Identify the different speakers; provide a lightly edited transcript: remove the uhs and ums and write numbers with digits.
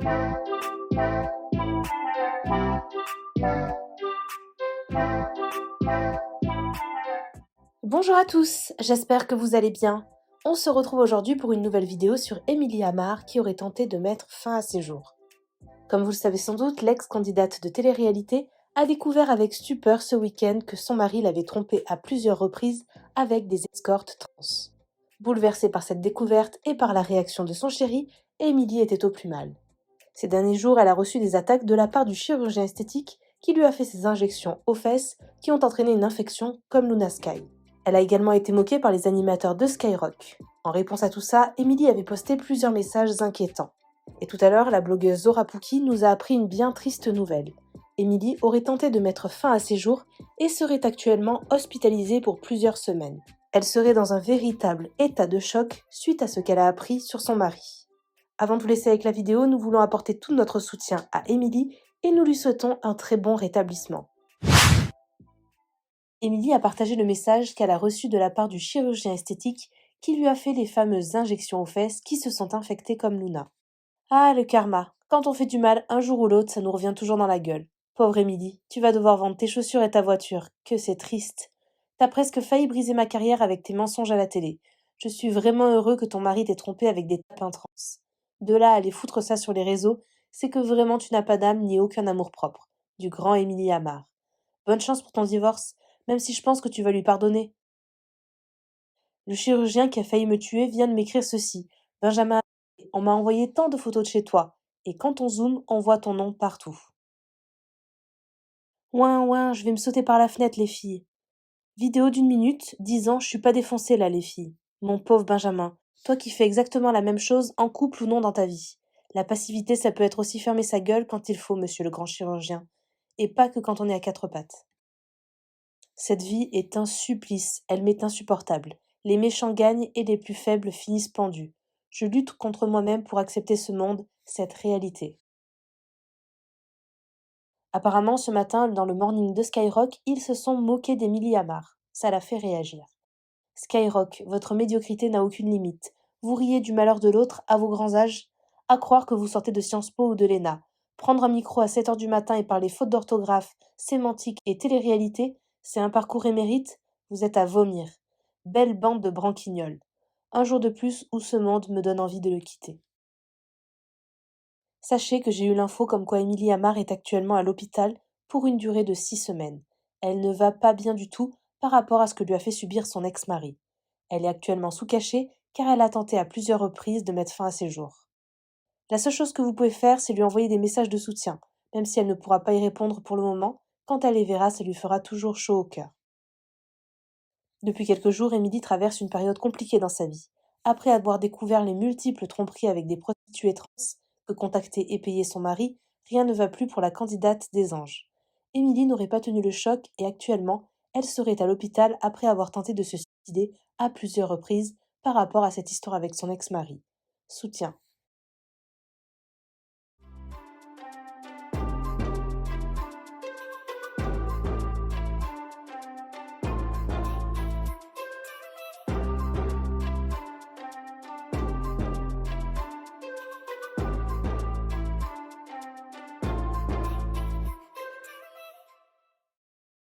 Speaker 1: Bonjour à tous, j'espère que vous allez bien. On se retrouve aujourd'hui pour une nouvelle vidéo sur Émilie Amar qui aurait tenté de mettre fin à ses jours. Comme vous le savez sans doute, l'ex-candidate de télé-réalité a découvert avec stupeur ce week-end que son mari l'avait trompée à plusieurs reprises avec des escortes trans. Bouleversée par cette découverte et par la réaction de son chéri, Émilie était au plus mal. Ces derniers jours, elle a reçu des attaques de la part du chirurgien esthétique qui lui a fait ses injections aux fesses qui ont entraîné une infection comme Luna Sky. Elle a également été moquée par les animateurs de Skyrock. En réponse à tout ça, Émilie avait posté plusieurs messages inquiétants. Et tout à l'heure, la blogueuse Zora Pouki nous a appris une bien triste nouvelle. Émilie aurait tenté de mettre fin à ses jours et serait actuellement hospitalisée pour plusieurs semaines. Elle serait dans un véritable état de choc suite à ce qu'elle a appris sur son mari. Avant de vous laisser avec la vidéo, nous voulons apporter tout notre soutien à Émilie et nous lui souhaitons un très bon rétablissement. Émilie a partagé le message qu'elle a reçu de la part du chirurgien esthétique qui lui a fait les fameuses injections aux fesses qui se sont infectées comme Luna. Ah, le karma. Quand on fait du mal, un jour ou l'autre, ça nous revient toujours dans la gueule. Pauvre Émilie, tu vas devoir vendre tes chaussures et ta voiture. Que c'est triste. T'as presque failli briser ma carrière avec tes mensonges à la télé. Je suis vraiment heureux que ton mari t'ait trompé avec des tapins trans. De là à aller foutre ça sur les réseaux, c'est que vraiment tu n'as pas d'âme ni aucun amour-propre. Du grand Émilie Amar. Bonne chance pour ton divorce, même si je pense que tu vas lui pardonner. Le chirurgien qui a failli me tuer vient de m'écrire ceci. Benjamin, on m'a envoyé tant de photos de chez toi, et quand on zoome, on voit ton nom partout. Ouin, ouin, je vais me sauter par la fenêtre, les filles. Vidéo d'1 minute, disant je suis pas défoncée là, les filles. Mon pauvre Benjamin, toi qui fais exactement la même chose, en couple ou non dans ta vie. La passivité, ça peut être aussi fermer sa gueule quand il faut, monsieur le grand chirurgien, et pas que quand on est à quatre pattes. Cette vie est un supplice, elle m'est insupportable. Les méchants gagnent et les plus faibles finissent pendus. Je lutte contre moi-même pour accepter ce monde, cette réalité. Apparemment, ce matin, dans le morning de Skyrock, ils se sont moqués d'Emilie Amar. Ça l'a fait réagir. Skyrock, votre médiocrité n'a aucune limite. Vous riez du malheur de l'autre à vos grands âges. À croire que vous sortez de Sciences Po ou de l'ENA. Prendre un micro à 7 heures du matin et parler faute d'orthographe, sémantique et télé-réalité, c'est un parcours émérite. Vous êtes à vomir. Belle bande de branquignoles. Un jour de plus où ce monde me donne envie de le quitter. Sachez que j'ai eu l'info comme quoi Émilie Amar est actuellement à l'hôpital pour une durée de 6 semaines. Elle ne va pas bien du tout par rapport à ce que lui a fait subir son ex-mari. Elle est actuellement sous cachet car elle a tenté à plusieurs reprises de mettre fin à ses jours. La seule chose que vous pouvez faire, c'est lui envoyer des messages de soutien, même si elle ne pourra pas y répondre pour le moment. Quand elle les verra, ça lui fera toujours chaud au cœur. Depuis quelques jours, Émilie traverse une période compliquée dans sa vie. Après avoir découvert les multiples tromperies avec des prostituées trans que contactait et payait son mari, rien ne va plus pour la candidate des anges. Émilie n'aurait pas tenu le choc et actuellement, elle serait à l'hôpital après avoir tenté de se suicider à plusieurs reprises par rapport à cette histoire avec son ex-mari. Soutien.